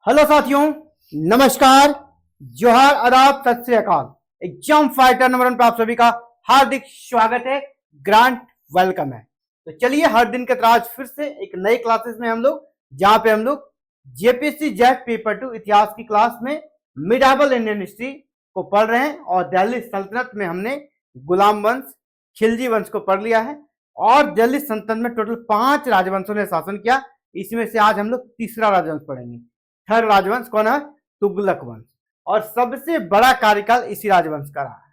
Hello साथियों, नमस्कार, जोहार, आदाब, सत श्री अकाल। एग्जाम फाइटर नंबर 1 पे आप सभी का हार्दिक स्वागत है, ग्रांट वेलकम है। तो चलिए हर दिन के तरह आज फिर से एक नई क्लासेस में हम लोग, जहां पे हम लोग जेपीएससी जेट पेपर 2 इतिहास की क्लास में मिडाबल इंडियन हिस्ट्री को पढ़ रहे हैं। और दिल्ली सल्तनत में हमने गुलाम वंश, खिलजी वंश को पढ़ लिया है। और दिल्ली सल्तनत में टोटल 5 राजवंशों ने शासन किया। इसमें से आज हम लोग तीसरा राजवंश पढ़ेंगे। थर्ड राजवंश कौन है? तुगलक वंश। और सबसे बड़ा कार्यकाल इसी राजवंश का रहा है।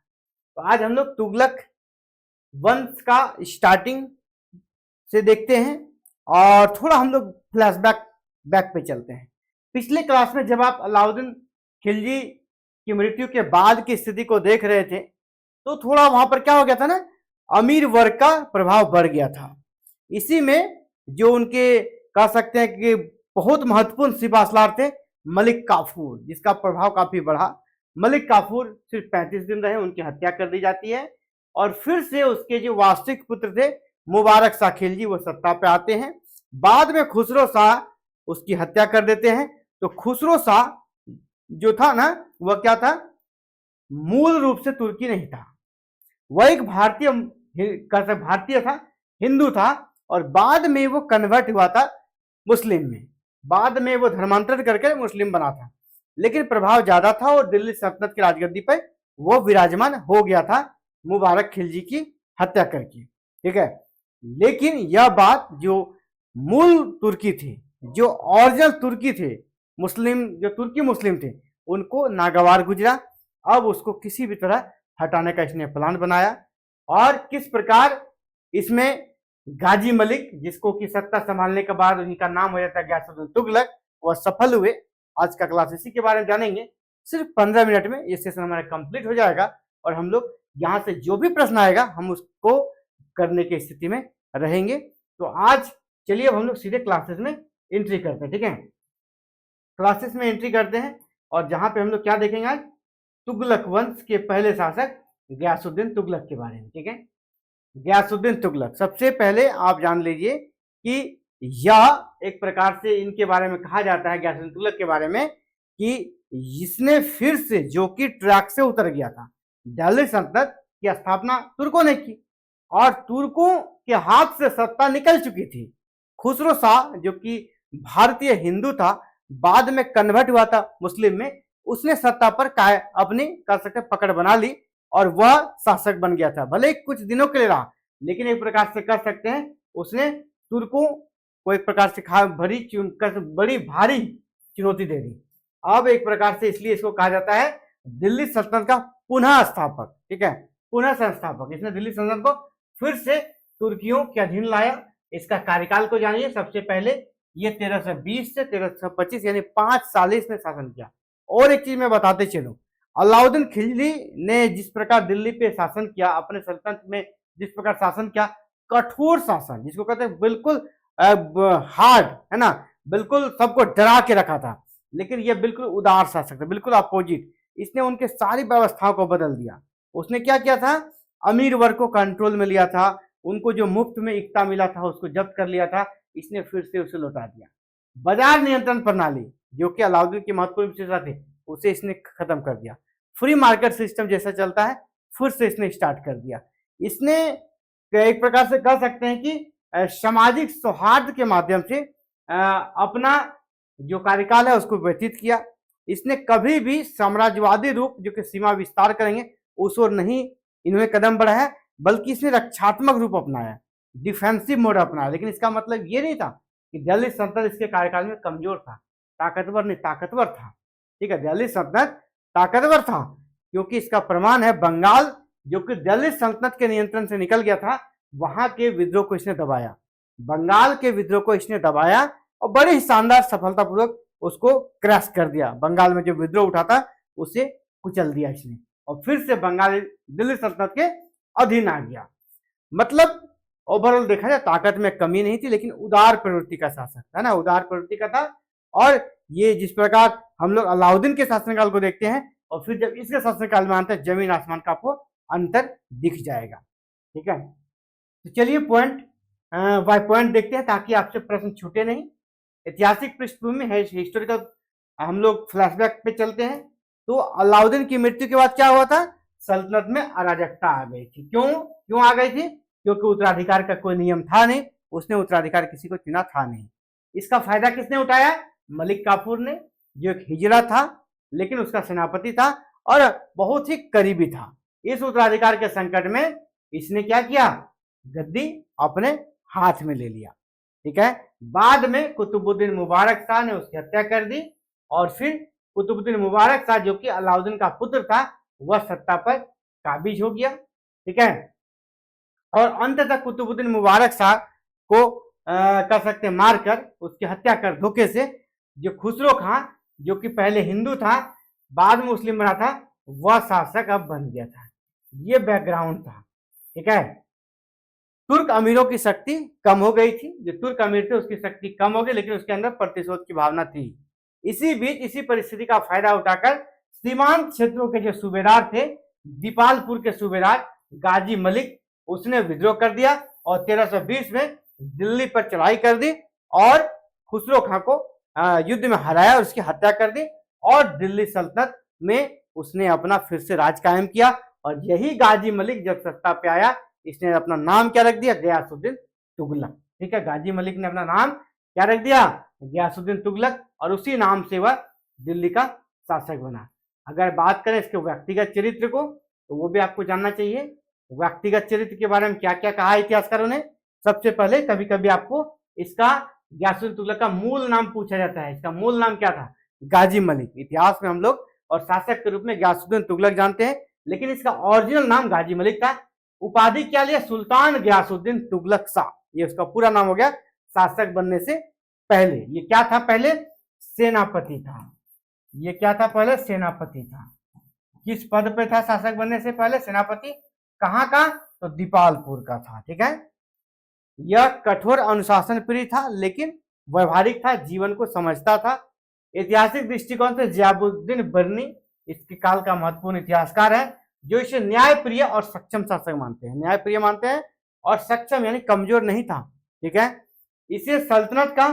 तो आज हम लोग तुगलक वंश का स्टार्टिंग से देखते हैं और थोड़ा हम लोग फ्लैशबैक पे चलते हैं। पिछले क्लास में जब आप अलाउद्दीन खिलजी की मृत्यु के बाद की स्थिति को देख रहे थे तो थोड़ा वहां पर क्या हो गया था ना, अमीर वर्ग का प्रभाव बढ़ गया था। इसी में जो उनके कह सकते हैं कि बहुत महत्वपूर्ण सिपाहसलार थे मलिक काफूर, जिसका प्रभाव काफी बढ़ा। मलिक काफूर सिर्फ 35 दिन रहे, उनकी हत्या कर दी जाती है। और फिर से उसके जो वास्तविक पुत्र थे मुबारक शाह खिलजी, वो सत्ता पे आते हैं। बाद में खुसरो शाह उसकी हत्या कर देते हैं। तो खुसरो शाह जो था ना, वह क्या था? मूल रूप से तुर्की नहीं था, वह एक भारतीय था, हिंदू था। और बाद में वो कन्वर्ट हुआ था मुस्लिम में। बाद में वो धर्मांतरण करके मुस्लिम बना था, लेकिन प्रभाव ज्यादा था और दिल्ली सल्तनत की राजगद्दी पर वो विराजमान हो गया था मुबारक खिलजी की हत्या करके। ठीक है, लेकिन यह बात जो मूल तुर्की थी, जो ओरिजिनल तुर्की थे, मुस्लिम जो तुर्की मुस्लिम थे, उनको नागवार गुजरा। अब उसको किसी भी तरह हटाने का इसने प्लान बनाया। और किस प्रकार इसमें गाजी मलिक, जिसको की सत्ता संभालने के बाद उनका नाम हो जाता है गयासुद्दीन तुगलक, वह सफल हुए। आज का क्लास इसी के बारे में जानेंगे। सिर्फ 15 मिनट में ये सेशन हमारा कंप्लीट हो जाएगा और हम लोग यहाँ से जो भी प्रश्न आएगा हम उसको करने की स्थिति में रहेंगे। तो आज चलिए अब हम लोग सीधे क्लासेस में एंट्री करते हैं। ठीक है, क्लासेस में एंट्री करते हैं और जहां पे हम लोग क्या देखेंगे आज, तुगलक वंश के पहले शासक गयासुद्दीन तुगलक के बारे में। ठीक है, गयासुद्दीन तुगलक, सबसे पहले आप जान लीजिए कि यह एक प्रकार से इनके बारे में कहा जाता है, गयासुद्दीन तुगलक के बारे में, कि इसने फिर से, जो कि ट्रैक से उतर गया था, दिल्ली सल्तनत की स्थापना तुर्कों ने की और तुर्कों के हाथ से सत्ता निकल चुकी थी। खुसरो शाह जो कि भारतीय हिंदू था, बाद में कन्वर्ट हुआ था मुस्लिम में, उसने सत्ता पर अपनी कर सकते पकड़ बना ली और वह शासक बन गया था। भले कुछ दिनों के लिए रहा, लेकिन एक प्रकार से कर सकते हैं उसने तुर्कों को एक प्रकार से बड़ी भारी चुनौती दे दी। अब एक प्रकार से इसलिए इसको कहा जाता है दिल्ली सल्तनत का पुनः स्थापक। ठीक है, पुनः संस्थापक। इसने दिल्ली सल्तनत को फिर से तुर्कियों के अधीन लाया। इसका कार्यकाल को जानिए। सबसे पहले ये 1320 से 1325 यानी 5 साल इसने शासन किया। और एक चीज मैं बताते चलूं, अलाउद्दीन खिलजी ने जिस प्रकार दिल्ली पे शासन किया, अपने सल्तनत में जिस प्रकार शासन किया, कठोर शासन, जिसको कहते हैं बिल्कुल हार्ड, है ना, बिल्कुल सबको डरा के रखा था। लेकिन यह बिल्कुल उदार शासक था, बिल्कुल अपोजिट। इसने उनके सारी व्यवस्थाओं को बदल दिया। उसने क्या किया था? अमीर वर्ग को कंट्रोल में लिया था, उनको जो मुफ्त में इक्ता मिला था उसको जब्त कर लिया था, इसने फिर से उसे लौटा दिया। बाजार नियंत्रण प्रणाली, जो कि अलाउद्दीन की महत्वपूर्ण विशेषता थी, उसे इसने खत्म कर दिया। फ्री मार्केट सिस्टम जैसा चलता है, फिर से इसने स्टार्ट कर दिया। इसने एक प्रकार से कह सकते हैं कि सामाजिक सौहार्द के माध्यम से अपना जो कार्यकाल है उसको व्यतीत किया। इसने कभी भी साम्राज्यवादी रूप, जो कि सीमा विस्तार करेंगे, उस ओर नहीं इन्होंने कदम बढ़ाया, बल्कि इसने रक्षात्मक रूप अपनाया, डिफेंसिव मोड अपनाया। लेकिन इसका मतलब ये नहीं था कि दिल्ली सल्तनत इसके कार्यकाल में कमजोर था, ताकतवर नहीं, ताकतवर था। ठीक है, दिल्ली सल्तनत ताकतवर था, क्योंकि इसका प्रमाण है बंगाल, जो कि दिल्ली सल्तनत के नियंत्रण से निकल गया था, वहां के विद्रोह को इसने दबाया। बंगाल के विद्रोह को इसने दबाया और बड़ी ही शानदार सफलतापूर्वक उसको क्रैश कर दिया। बंगाल में जो विद्रोह उठा था उसे कुचल दिया इसने, और फिर से बंगाल दिल्ली सल्तनत के अधीन आ गया। मतलब ओवरऑल देखा जाए ताकत में कमी नहीं थी, लेकिन उदार प्रवृत्ति का शासक था ना, उदार प्रवृत्ति का था। और ये जिस प्रकार हम लोग अलाउद्दीन के शासनकाल को देखते हैं और फिर जब इसके शासनकाल में आते हैं, जमीन आसमान का आपको अंतर दिख जाएगा। ठीक है, तो चलिए पॉइंट बाय पॉइंट देखते हैं ताकि आपसे प्रश्न छूटे नहीं। ऐतिहासिक पृष्ठभूमि है, हिस्टोरिकल हम लोग फ्लैशबैक पे चलते हैं तो अलाउद्दीन की मृत्यु के बाद क्या हुआ था, सल्तनत में अराजकता आ गई थी। क्यों क्यों आ गई थी? क्योंकि उत्तराधिकार का कोई नियम था नहीं, उसने उत्तराधिकार किसी को चुना था नहीं। इसका फायदा किसने उठाया? मलिक काफूर ने, जो एक हिजड़ा था लेकिन उसका सेनापति था और बहुत ही करीबी था। इस उत्तराधिकार के संकट में इसने क्या किया, गद्दी अपने हाथ में ले लिया। ठीक है, बाद में कुतुबुद्दीन मुबारक शाह ने उसकी हत्या कर दी और फिर कुतुबुद्दीन मुबारक शाह जो कि अलाउद्दीन का पुत्र था वह सत्ता पर काबिज हो गया। ठीक है, और अंततः कुतुबुद्दीन मुबारक शाह को कर सकते मारकर उसकी हत्या कर धोखे से जो खुसरो खां जो कि पहले हिंदू था बाद में मुस्लिम बना था वह शासक अब बन गया था। ये बैकग्राउंड था। ठीक है, तुर्क अमीरों की शक्ति कम हो गई थी, जो तुर्क अमीर थे उसकी शक्ति कम हो गई लेकिन उसके अंदर प्रतिशोध की भावना थी। इसी बीच इसी परिस्थिति का फायदा उठाकर सीमांत क्षेत्रों के जो सूबेदार थे, दीपालपुर के सूबेदार गाजी मलिक, उसने विद्रोह कर दिया और 1320 में दिल्ली पर चढ़ाई कर दी और खुसरो खां को युद्ध में हराया और उसकी हत्या कर दी और दिल्ली सल्तनत में उसने अपना फिर से राज कायम किया। और यही गाजी मलिक जब सत्ता पे आया इसने अपना नाम क्या रख दिया, गयासुद्दीन तुगलक। ठीक है, गाजी मलिक ने अपना नाम क्या रख दिया, गयासुद्दीन तुगलक, और उसी नाम से वह दिल्ली का शासक बना। अगर बात करें इसके व्यक्तिगत चरित्र को तो वो भी आपको जानना चाहिए। व्यक्तिगत चरित्र के बारे में क्या क्या कहा इतिहासकारों ने। सबसे पहले कभी कभी आपको इसका गयासुद्दीन तुगलक का मूल नाम पूछा जाता है। इसका मूल नाम क्या था, गाजी मलिक। इतिहास में हम लोग और शासक के रूप में गयासुद्दीन तुगलक जानते हैं लेकिन इसका ओरिजिनल नाम गाजी मलिक था। उपाधि क्या लिया, सुल्तान गयासुद्दीन तुगलक शाह, ये उसका पूरा नाम हो गया शासक बनने से पहले। ये क्या था, पहले सेनापति था। ये क्या था, पहले सेनापति था। किस पद पे था शासक बनने से पहले, सेनापति। कहाँ का, तो दीपालपुर का था। ठीक है, यह कठोर अनुशासन प्रिय था लेकिन व्यवहारिक था, जीवन को समझता था। ऐतिहासिक दृष्टिकोण से जियाबुद्दीन बर्नी इसके काल का महत्वपूर्ण इतिहासकार है जो इसे न्यायप्रिय और सक्षम शासक मानते हैं। न्यायप्रिय मानते हैं और सक्षम यानी कमजोर नहीं था। ठीक है, इसे सल्तनत का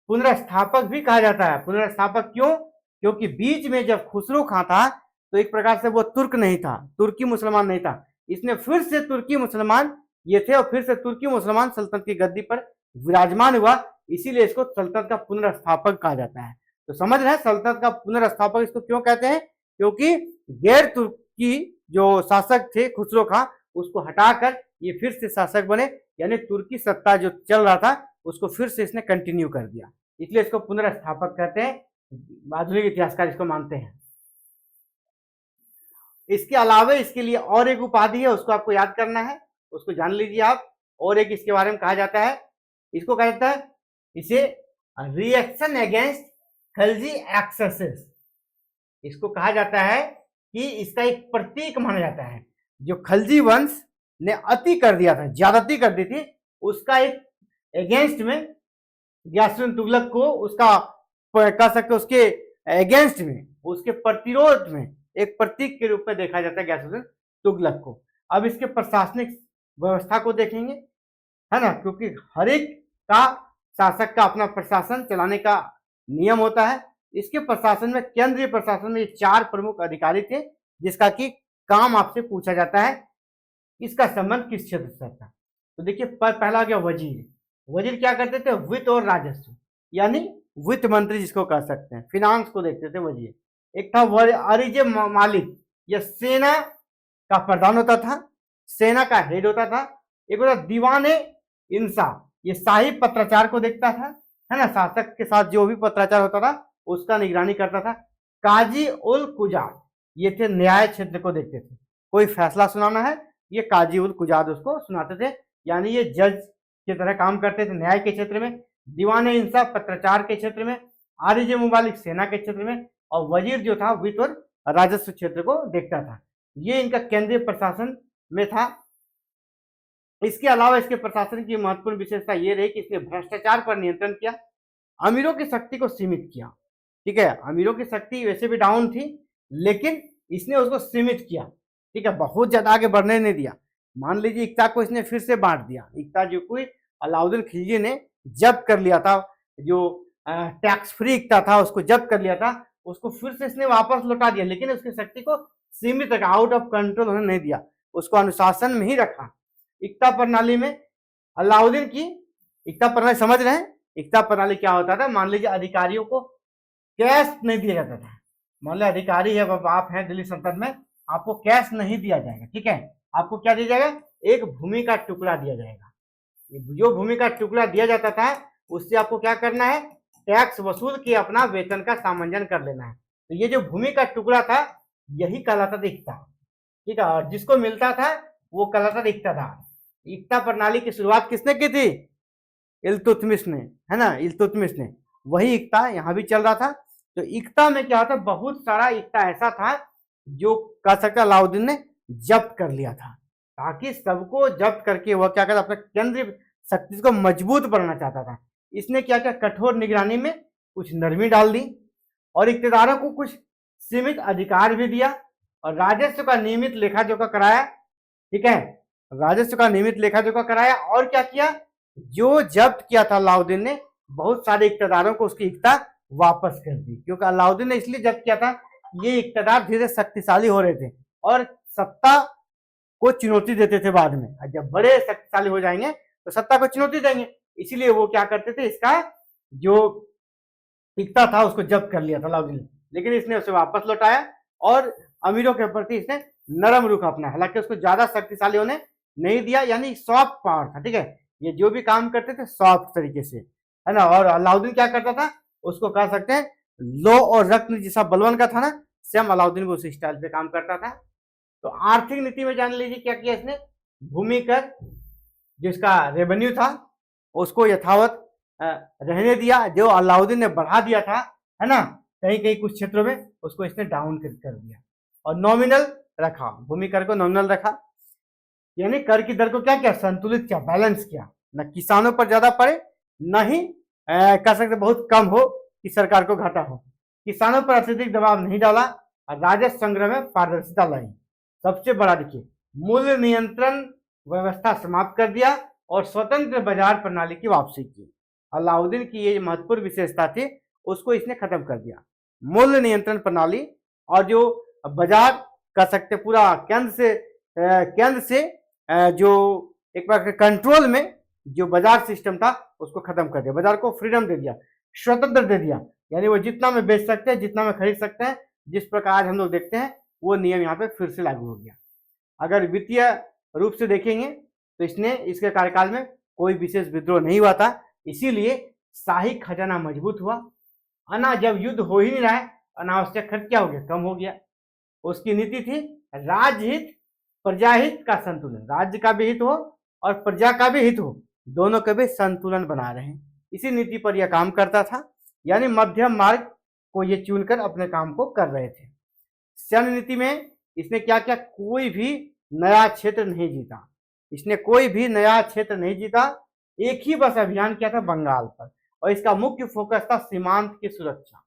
पुनर्स्थापक भी कहा जाता है। पुनर्स्थापक क्यों, क्योंकि बीच में जब खुसरो खां था तो एक प्रकार से वो तुर्क नहीं था, तुर्की मुसलमान नहीं था। इसने फिर से तुर्की मुसलमान ये थे और फिर से तुर्की मुसलमान सल्तनत की गद्दी पर विराजमान हुआ, इसीलिए इसको सल्तनत का पुनर्स्थापक कहा जाता है। तो समझ रहे हैं सल्तनत का पुनर्स्थापक इसको क्यों कहते हैं, क्योंकि गैर तुर्की जो शासक थे खुसरो खां उसको हटाकर ये फिर से शासक बने, यानी तुर्की सत्ता जो चल रहा था उसको फिर से इसने कंटिन्यू कर दिया, इसलिए इसको पुनर्स्थापक कहते हैं। आधुनिक इतिहासकार इसको मानते हैं। इसके अलावा इसके लिए और एक उपाधि है, उसको आपको याद करना है, उसको जान लीजिए आप। और एक इसके बारे में कहा जाता है, इसको कहा जाता है इसे रिएक्शन अगेंस्ट खलजी एक्सेसेस। इसको कहा जाता है कि इसका एक प्रतीक माना जाता है। जो खलजी वंश ने अति कर दिया था, ज्यादती कर दी थी, उसका एक अगेंस्ट में गयासुद्दीन तुगलक को उसका कह सकते उसके अगेंस्ट में, उसके प्रतिरोध में एक प्रतीक के रूप में देखा जाता है गयासुद्दीन तुगलक को। अब इसके प्रशासनिक व्यवस्था को देखेंगे, है ना, क्योंकि हर एक का शासक का अपना प्रशासन चलाने का नियम होता है। इसके प्रशासन में, केंद्रीय प्रशासन में 4 प्रमुख अधिकारी थे जिसका कि काम आपसे पूछा जाता है इसका संबंध किस क्षेत्र से था। तो देखिए पहला आ गया वजीर। वजीर क्या करते थे, वित्त और राजस्व, यानी वित्त मंत्री जिसको कह सकते हैं, फिनांस को देखते थे वजीर। एक था अरिज मालिक, यह सेना का प्रधान होता था, सेना का हेड होता था। एक होता दीवान इंसा, ये शाही पत्राचार को देखता था, है ना, शासक के साथ जो भी पत्राचार होता था उसका निगरानी करता था। काजी उल कुजाद, ये थे न्याय क्षेत्र को देखते थे, कोई फैसला सुनाना है ये काजी उल कुजाद उसको सुनाते थे, यानी ये जज की तरह काम करते थे न्याय के क्षेत्र में। दीवान इंसा पत्राचार के क्षेत्र में, आरिज मुबालिक सेना के क्षेत्र में, और वजीर जो था वित्त और राजस्व क्षेत्र को देखता था। ये इनका केंद्रीय प्रशासन में था। इसके अलावा इसके प्रशासन की महत्वपूर्ण विशेषता ये रही कि इसने भ्रष्टाचार पर नियंत्रण किया, अमीरों की शक्ति को सीमित किया। ठीक है, अमीरों की शक्ति वैसे भी डाउन थी लेकिन इसने उसको सीमित किया। ठीक है, बहुत ज्यादा आगे बढ़ने नहीं दिया। मान लीजिए इक्ता को इसने फिर से बांट दिया। इक्ता जो कोई अलाउद्दीन खिलजी ने जब्त कर लिया था, जो टैक्स फ्री इक्ता था उसको जब्त कर लिया था, उसको फिर से इसने वापस लौटा दिया, लेकिन उसकी शक्ति को सीमित रखा, आउट ऑफ कंट्रोल होने नहीं दिया, उसको अनुशासन में ही रखा। एकता प्रणाली में अलाउद्दीन की एकता प्रणाली समझ रहे हैं? एकता प्रणाली क्या होता था? मान लीजिए अधिकारियों को कैश नहीं दिया जाता था। मान लीजिए अधिकारी है, आप हैं दिल्ली सल्तनत में, आपको कैश नहीं दिया जाएगा, ठीक है, आपको क्या दिया जाएगा? एक भूमि का टुकड़ा दिया जाएगा। जो भूमि का टुकड़ा दिया जाता था उससे आपको क्या करना है? टैक्स वसूल के अपना वेतन का सामंजन कर लेना है। तो ये जो भूमि का टुकड़ा था यही कहलाता था एकता, ठीक है, और जिसको मिलता था वो कहलाता था एकता था। एकता प्रणाली की शुरुआत किसने की थी? इल्तुतमिश ने, है ना, इल्तुतमिश ने। वही एकता यहाँ भी चल रहा था। तो एकता में क्या होता? बहुत सारा एकता ऐसा था जो कह सकते अलाउद्दीन ने जब्त कर लिया था, ताकि सबको जब्त करके वह क्या करता? अपने केंद्रीय शक्ति को मजबूत बनाना चाहता था। इसने क्या क्या? कठोर निगरानी में कुछ नरमी डाल दी और इक्तेदारों को कुछ सीमित अधिकार भी दिया और राजस्व का नियमित लेखा जोखा कराया, ठीक है, राजस्व का नियमित लेखा जोखा कराया। और क्या किया? जो जब्त किया था अलाउद्दीन ने, बहुत सारे इक्तेदारों को उसकी एकता वापस कर दी, क्योंकि अलाउद्दीन ने इसलिए जब्त किया था, ये इक्तेदार धीरे शक्तिशाली हो रहे थे और सत्ता को चुनौती देते थे बाद में। जब बड़े शक्तिशाली हो जाएंगे तो सत्ता को चुनौती देंगे, इसीलिए वो क्या करते थे? इसका जो एकता था उसको जब्त कर लिया था अलाउद्दीन ने, लेकिन इसने उसे वापस लौटाया और अमीरों के प्रति इसने नरम रुख अपनाया। हालांकि उसको ज्यादा शक्तिशाली होने नहीं दिया, यानी सॉफ्ट पावर था, ठीक है, ये जो भी काम करते थे सॉफ्ट तरीके से, है ना। और अलाउद्दीन क्या करता था? उसको कह सकते हैं लो और रत्न जैसा बलवन का था ना, सेम अलाउद्दीन भी उसी स्टाइल पे काम करता था। तो आर्थिक नीति में जान लीजिए क्या किया इसने? भूमि कर जिसका रेवेन्यू था उसको यथावत रहने दिया, जो अलाउद्दीन ने बढ़ा दिया था, है ना, कहीं कहीं कुछ क्षेत्रों में उसको इसने डाउन कर दिया और नॉमिनल रखा, भूमि कर को नॉमिनल रखा, यानी कर की दर को क्या किया? संतुलित किया, बैलेंस किया, न किसानों पर ज्यादा पड़े न ही कह सकते बहुत कम हो कि सरकार को घाटा हो। किसानों पर अत्यधिक दबाव नहीं डाला और राजस्व संग्रह में पारदर्शिता लाई। सबसे बड़ा देखिए, मूल्य नियंत्रण व्यवस्था समाप्त कर दिया और स्वतंत्र बाजार प्रणाली की वापसी की। अलाउद्दीन की ये महत्वपूर्ण विशेषता थी, उसको इसने खत्म कर दिया। मूल्य नियंत्रण प्रणाली और जो बाजार कह सकते पूरा केंद्र से जो एक बार कंट्रोल में जो बाजार सिस्टम था उसको खत्म कर दिया, बाजार को फ्रीडम दे दिया, स्वतंत्र दे दिया, यानी वो जितना में बेच सकते हैं, जितना में खरीद सकते हैं, जिस प्रकार आज हम लोग देखते हैं वो नियम यहाँ पे फिर से लागू हो गया। अगर वित्तीय रूप से देखेंगे तो इसके कार्यकाल में कोई विशेष विद्रोह नहीं हुआ था, इसीलिए शाही खजाना मजबूत हुआ। जब युद्ध हो ही नहीं रहा है, अनावश्यक खर्च क्या हो गया? कम हो गया। उसकी नीति थी राजहित प्रजाहित का संतुलन, राज्य का भी हित हो और प्रजा का भी हित हो, दोनों के भी संतुलन बना रहे। इसी नीति पर यह काम करता था, यानी मध्यम मार्ग को ये चुनकर अपने काम को कर रहे थे। सैन्य नीति में इसने क्या किया? कोई भी नया क्षेत्र नहीं जीता, इसने कोई भी नया क्षेत्र नहीं जीता, एक ही बस अभियान किया था बंगाल पर, और इसका मुख्य फोकस था सीमांत की सुरक्षा।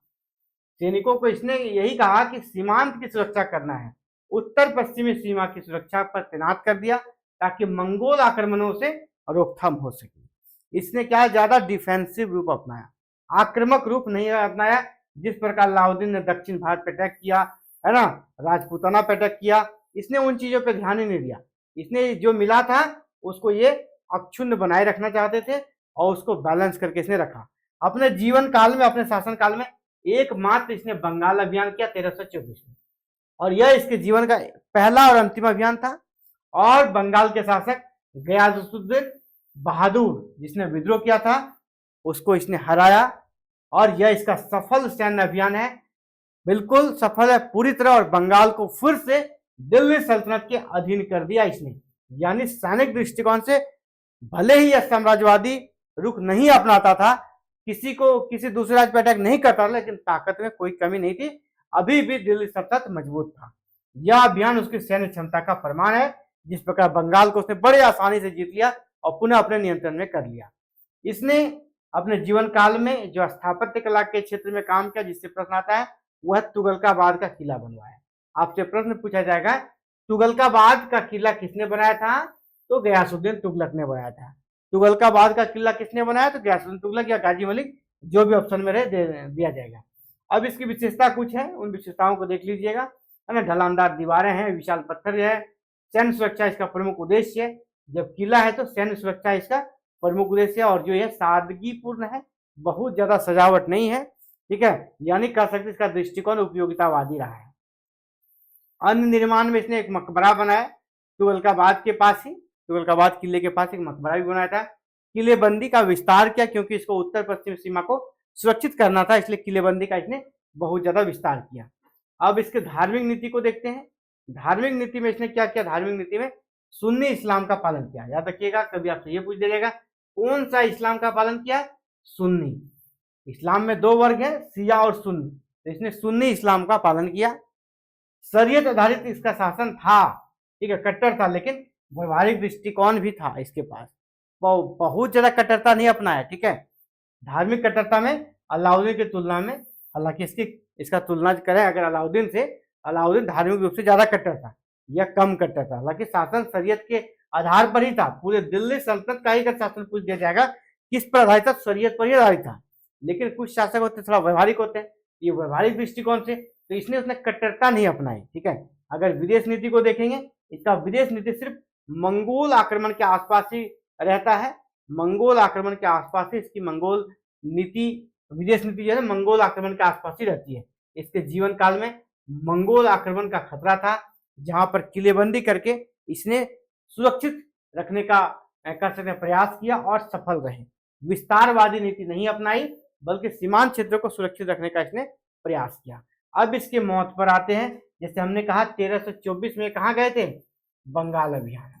सैनिकों को इसने यही कहा कि सीमांत की सुरक्षा करना है, उत्तर पश्चिमी सीमा की सुरक्षा पर तैनात कर दिया ताकि मंगोल आक्रमणों से रोकथाम हो सके। इसने क्या ज्यादा डिफेंसिव रूप अपनाया, आक्रामक रूप नहीं अपनाया, जिस प्रकार अलाउद्दीन ने दक्षिण भारत पे अटैक किया, है ना, राजपूताना पे अटैक किया, इसने उन चीजों पे ध्यान ही नहीं दिया। इसने जो मिला था उसको ये अक्षुण्ण बनाए रखना चाहते थे और उसको बैलेंस करके इसने रखा। अपने जीवन काल में, अपने शासन काल में एकमात्र इसने बंगाल अभियान किया 1324 में, और यह इसके जीवन का पहला और अंतिम अभियान था। और बंगाल के शासक गयासुद्दीन बहादुर जिसने विद्रोह किया था उसको इसने हराया, और यह इसका सफल सैन्य अभियान है, बिल्कुल सफल है पूरी तरह, और बंगाल को फिर से दिल्ली सल्तनत के अधीन कर दिया इसने। यानी सैनिक दृष्टिकोण से भले ही यह साम्राज्यवादी रुख नहीं अपनाता था, किसी दूसरे राज्य पर अटैक नहीं करता, लेकिन ताकत में कोई कमी नहीं थी, अभी भी दिल्ली सल्तनत मजबूत था। यह अभियान उसकी सैन्य क्षमता का प्रमाण है, जिस प्रकार बंगाल को उसने बड़े आसानी से जीत लिया और पुनः अपने नियंत्रण में कर लिया। इसने अपने जीवन काल में जो स्थापत्य कला के क्षेत्र में काम किया, जिससे प्रश्न आता है, वह तुगलकाबाद का किला बनवाया। आपसे प्रश्न पूछा जाएगा तुगलकाबाद का किला किसने बनाया था? तो गयासुद्दीन तुगलक ने बनाया था। तुगलकाबाद का किला किसने बनाया? तो गयासुद्दीन तुगलक या गाजी मलिक, जो भी ऑप्शन में रहे दिया जाएगा। अब इसकी विशेषता कुछ है, उन विशेषताओं को देख लीजिएगा, है ना। ढलानदार दीवारें हैं, विशाल पत्थर है, सैन्य सुरक्षा इसका प्रमुख उद्देश्य है। जब किला है तो सैन्य सुरक्षा इसका प्रमुख उद्देश्य है, और जो है सादगीपूर्ण है, बहुत ज्यादा सजावट नहीं है, ठीक है। यानी कह सकते इसका दृष्टिकोण उपयोगितावादी रहा है। अन्य निर्माण में इसने एक मकबरा बनाया तुगलकाबाद के पास ही, तुगलकाबाद किले के पास एक मकबरा भी बनाया था। किलेबंदी का विस्तार किया, क्योंकि इसको उत्तर पश्चिम सीमा को सुरक्षित करना था, इसलिए किलेबंदी का इसने बहुत ज्यादा विस्तार किया। अब इसके धार्मिक नीति को देखते हैं। धार्मिक नीति में इसने क्या किया? धार्मिक नीति में सुन्नी इस्लाम का पालन किया। याद रखिएगा, कभी आपसे ये पूछ दीजिएगा कौन सा इस्लाम का पालन किया? सुन्नी। इस्लाम में दो वर्ग है, शिया और सुन्नी, तो इसने सुन्नी इस्लाम का पालन किया। शरीयत आधारित इसका शासन था, ठीक है, कट्टर था, लेकिन व्यवहारिक दृष्टिकोण भी था इसके पास, बहुत ज्यादा कट्टरता नहीं अपनाया, ठीक है। धार्मिक कट्टरता में अलाउद्दीन की तुलना में, हालांकि इसका तुलना करें अगर अलाउद्दीन से, अलाउद्दीन धार्मिक रूप से ज्यादा कट्टर था, यह कम कट्टर था। हालांकि शासन शरीयत के आधार पर ही था, पूरे दिल्ली सल्तनत का ही अगर शासन पूछ दिया जाएगा किस पर आधारित था, शरीयत पर ही आधारित था। लेकिन कुछ शासक होते थोड़ा व्यवहारिक होते हैं, ये व्यवहारिक दृष्टिकोण से, तो इसने उसने कट्टरता नहीं अपनाई, ठीक है। अगर विदेश नीति को देखेंगे, इसका विदेश नीति सिर्फ मंगोल आक्रमण के आसपास ही रहता है, मंगोल आक्रमण के आसपास ही इसकी मंगोल नीति, विदेश नीति जो है मंगोल आक्रमण के आसपास ही रहती है। इसके जीवन काल में मंगोल आक्रमण का खतरा था, जहां पर किलेबंदी करके इसने सुरक्षित रखने का कर सकते प्रयास किया और सफल रहे। विस्तारवादी नीति नहीं अपनाई, बल्कि सीमांत क्षेत्रों को सुरक्षित रखने का इसने प्रयास किया। अब इसके मौत पर आते हैं। जैसे हमने कहा 1324 में कहाँ गए थे? बंगाल अभियान।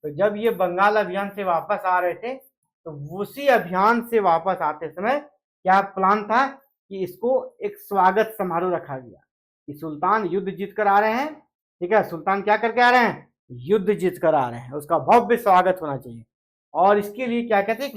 तो जब ये बंगाल अभियान से वापस आ रहे थे, तो उसी अभियान से वापस आते समय क्या प्लान था कि इसको एक स्वागत समारोह रखा गया कि सुल्तान युद्ध जीत कर आ रहे हैं, ठीक है, सुल्तान क्या करके आ रहे हैं? युद्ध जीत कर आ रहे हैं, उसका भव्य स्वागत होना चाहिए। और इसके लिए क्या कहते हैं, एक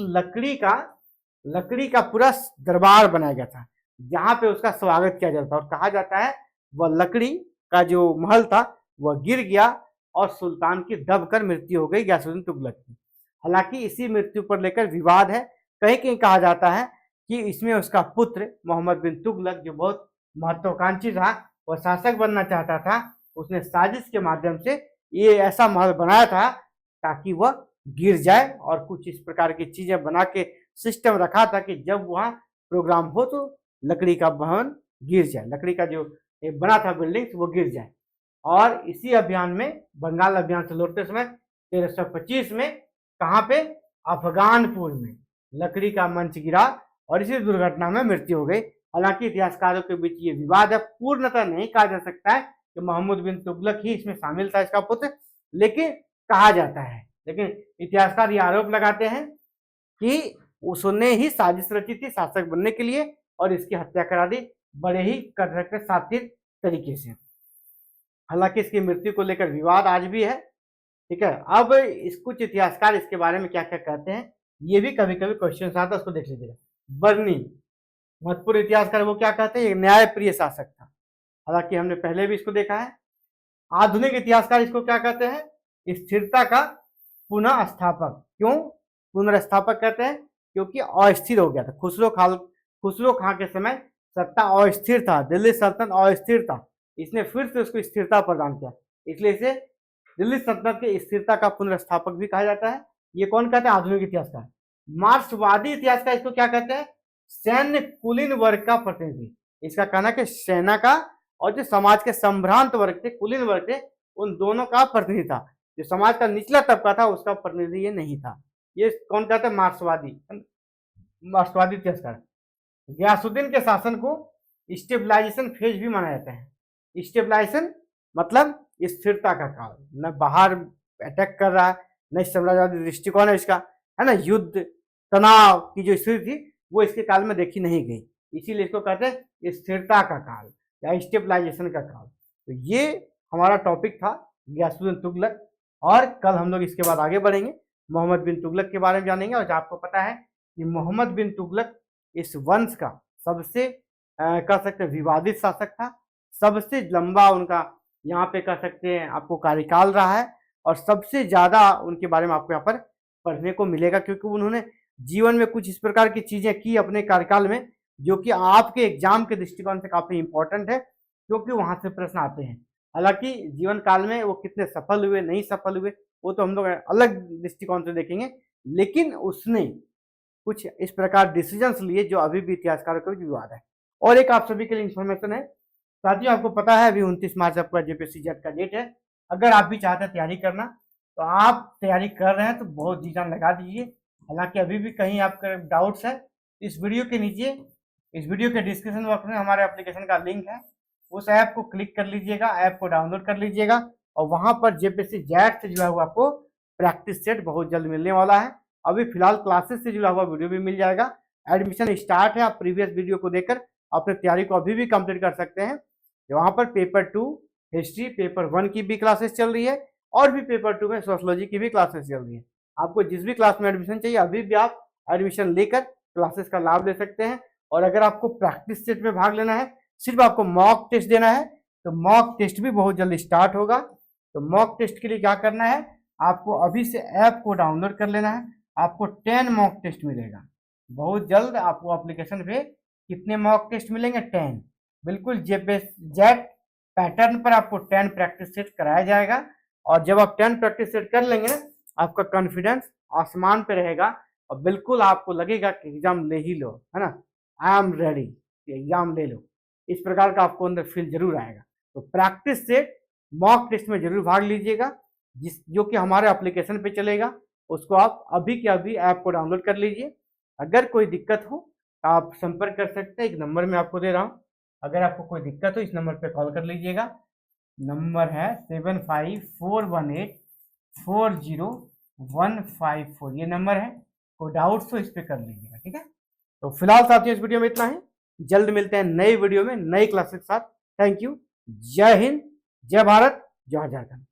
लकड़ी का पूरा दरबार बनाया गया था, जहां पे उसका स्वागत किया जाता है। और कहा जाता है वह लकड़ी का जो महल था वह गिर गया और सुल्तान की दबकर मृत्यु हो गई, गयासुद्दीन तुगलक की। हालांकि इसी मृत्यु पर लेकर विवाद है। कहीं कहीं कहा जाता है कि इसमें उसका पुत्र मोहम्मद बिन तुगलक, जो बहुत महत्वाकांक्षी था, वह शासक बनना चाहता था, उसने साजिश के माध्यम से ये ऐसा महल बनाया था ताकि वह गिर जाए, और कुछ इस प्रकार की चीजें बना के सिस्टम रखा था कि जब वहां प्रोग्राम हो तो लकड़ी का भवन गिर जाए, लकड़ी का जो बना था बिल्डिंग वो गिर जाए। और इसी अभियान में, बंगाल अभियान से लौटते समय 1325 में कहाँ पे? अफगानपुर में लकड़ी का मंच गिरा और इसी दुर्घटना में मृत्यु हो गई। हालांकि इतिहासकारों के बीच ये विवाद है, पूर्णतः नहीं कहा जा सकता है कि मोहम्मद बिन तुगलक ही इसमें शामिल था, इसका पुत्र, लेकिन कहा जाता है। लेकिन इतिहासकार ये आरोप लगाते हैं कि उसने ही साजिश रची थी शासक बनने के लिए और इसकी हत्या करा दी, बड़े ही कठोर सातिर तरीके से। हालांकि इसकी मृत्यु को लेकर विवाद आज भी है, ठीक है। अब कुछ इतिहासकार इसके बारे में क्या क्या कहते हैं, ये भी कभी कभी क्वेश्चन आता है, उसको देख लीजिएगा। बर्नी, महत्वपूर्ण इतिहासकार, वो क्या कहते हैं? न्यायप्रिय शासक था। हालांकि हमने पहले भी इसको देखा है। आधुनिक इतिहासकार इसको क्या कहते हैं? स्थिरता का पुनः स्थापक। क्यों पुनर्स्थापक कहते हैं? क्योंकि अस्थिर हो गया था। खुसरो खां के समय सत्ता अस्थिर था, दिल्ली सल्तनत अस्थिर था, इसने फिर से उसको स्थिरता प्रदान किया, इसलिए इसे दिल्ली सल्तनत के स्थिरता का पुनर्स्थापक भी कहा जाता है। ये कौन कहते हैं? आधुनिक इतिहासकार। मार्क्सवादी इतिहासकार इसको क्या कहते हैं? सैन्य कुलीन वर्ग का प्रतिनिधि। इसका कहना कि सेना का और जो समाज के संभ्रांत वर्ग थे, कुलीन वर्ग थे, उन दोनों का प्रतिनिधि था। जो समाज का निचला तबका था उसका प्रतिनिधि ये नहीं था। ये कौन कहते हैं? मार्क्सवादी इतिहासकार। गयासुद्दीन के शासन को स्टेबलाइजेशन फेज भी माना जाता है। स्टेबलाइजेशन मतलब स्थिरता का काल, न बाहर अटैक कर रहा है, न साम्राज्यवादी दृष्टिकोण है इसका, है ना। युद्ध तनाव की जो स्थिति थी वो इसके काल में देखी नहीं गई, इसीलिए इसको कहते हैं स्थिरता का काल या स्टेबलाइजेशन का काल। तो ये हमारा टॉपिक था गयासुद्दीन तुगलक, और कल हम लोग इसके बाद आगे बढ़ेंगे, मोहम्मद बिन तुगलक के बारे में जानेंगे। और आपको पता है कि मोहम्मद बिन तुगलक इस वंश का सबसे कह सकते हैं विवादित शासक था, सबसे लंबा उनका यहाँ पे कह सकते हैं आपको कार्यकाल रहा है, और सबसे ज्यादा उनके बारे में आपको यहाँ पर पढ़ने को मिलेगा, क्योंकि उन्होंने जीवन में कुछ इस प्रकार की चीजें की अपने कार्यकाल में जो कि आपके एग्जाम के दृष्टिकोण से काफी इंपॉर्टेंट है, क्योंकि वहां से प्रश्न आते हैं। हालांकि जीवन काल में वो कितने सफल हुए नहीं सफल हुए वो तो हम लोग अलग दृष्टिकोण से देखेंगे, लेकिन उसने कुछ इस प्रकार डिसीजंस लिए जो अभी भी इतिहासकारों का विवाद है। और एक आप सभी के लिए इंफॉर्मेशन है साथियों, आपको पता है अभी 29 मार्च आपका जेपीएससी जेट का डेट है। अगर आप भी चाहते हैं तैयारी करना तो आप तैयारी कर रहे हैं तो बहुत जी जान लगा दीजिए। हालांकि अभी भी कहीं आपके डाउट्स है, इस वीडियो के नीचे, इस वीडियो के डिस्क्रिप्शन बॉक्स में हमारे एप्लीकेशन का लिंक है, उस ऐप को क्लिक कर लीजिएगा, ऐप को डाउनलोड कर लीजिएगा और वहां पर जेपीएससी जेट से जुड़ा हुआ आपको प्रैक्टिस सेट बहुत जल्द मिलने वाला है। अभी फिलहाल क्लासेस से जुड़ा हुआ वीडियो भी मिल जाएगा। एडमिशन स्टार्ट है, आप प्रीवियस वीडियो को देखकर अपने तैयारी को अभी भी कंप्लीट कर सकते हैं। वहां पर पेपर 2 हिस्ट्री, पेपर 1 की भी क्लासेस चल रही है और भी पेपर 2 में सोशोलॉजी की भी क्लासेस चल रही है। आपको जिस भी क्लास में एडमिशन चाहिए अभी भी आप एडमिशन लेकर क्लासेस का लाभ ले सकते हैं। और अगर आपको प्रैक्टिस सेट में भाग लेना है, सिर्फ आपको मॉक टेस्ट देना है, तो मॉक टेस्ट भी बहुत जल्दी स्टार्ट होगा। तो मॉक टेस्ट के लिए क्या करना है, आपको अभी से ऐप को डाउनलोड कर लेना है। आपको 10 मॉक टेस्ट मिलेगा बहुत जल्द। आपको एप्लीकेशन पे कितने मॉक टेस्ट मिलेंगे? 10। बिल्कुल जेट पैटर्न पर आपको 10 प्रैक्टिस सेट कराया जाएगा। और जब आप 10 प्रैक्टिस सेट कर लेंगे ना, आपका कॉन्फिडेंस आसमान पे रहेगा और बिल्कुल आपको लगेगा कि एग्जाम ले ही लो, है ना, आई एम रेडी, एग्जाम ले लो, इस प्रकार का आपको अंदर फील जरूर आएगा। तो प्रैक्टिस सेट मॉक टेस्ट में जरूर भाग लीजिएगा, जो कि हमारे एप्लीकेशन पे चलेगा। उसको आप अभी के अभी ऐप को डाउनलोड कर लीजिए। अगर कोई दिक्कत हो तो आप संपर्क कर सकते हैं, एक नंबर मैं आपको दे रहा हूँ। अगर आपको कोई दिक्कत हो इस नंबर पे कॉल कर लीजिएगा। नंबर है 7541840154, ये नंबर है। कोई डाउट्स हो इस पे कर लीजिएगा, ठीक है। तो फिलहाल साथियों इस वीडियो में इतना ही, जल्द मिलते हैं नई वीडियो में नई क्लास के साथ। थैंक यू, जय हिंद, जय भारत, जय झारखंड।